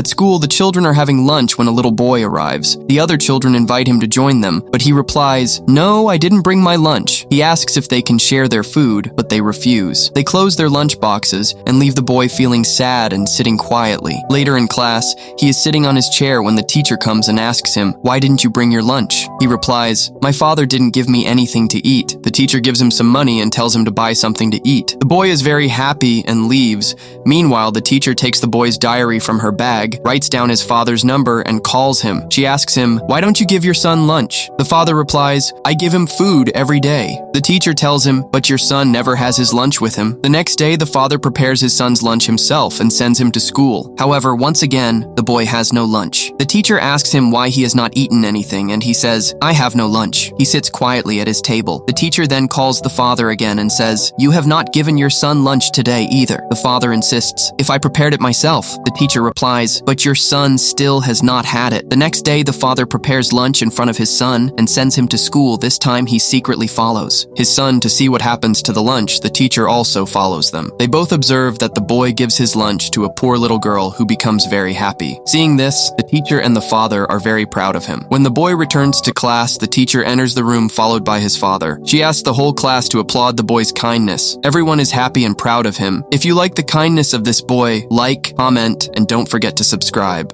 At school, the children are having lunch when a little boy arrives. The other children invite him to join them, but he replies, "No, I didn't bring my lunch." He asks if they can share their food, but they refuse. They close their lunch boxes and leave the boy feeling sad and sitting quietly. Later in class, he is sitting on his chair when the teacher comes and asks him, "Why didn't you bring your lunch?" He replies, "My father didn't give me anything to eat." The teacher gives him some money and tells him to buy something to eat. The boy is very happy and leaves. Meanwhile, the teacher takes the boy's diary from her bag, writes down his father's number, and calls him. She asks him, "Why don't you give your son lunch?" The father replies, "I give him food every day." The teacher tells him, "But your son never has his lunch with him." The next day, the father prepares his son's lunch himself and sends him to school. However, once again, the boy has no lunch. The teacher asks him why he has not eaten anything, and he says, "I have no lunch." He sits quietly at his table. The teacher then calls the father again and says, "You have not given your son lunch today either." The father insists, "If I prepared it myself." The teacher replies, "But your son still has not had it." The next day, the father prepares lunch in front of his son and sends him to school. This time, he secretly follows his son to see what happens to the lunch. The teacher also follows them. They both observe that the boy gives his lunch to a poor little girl who becomes very happy. Seeing this, the teacher and the father are very proud of him. When the boy returns to class, the teacher enters the room followed by his father. She asks the whole class to applaud the boy's kindness. Everyone is happy and proud of him. If you like the kindness of this boy, like, comment, and don't forget to subscribe.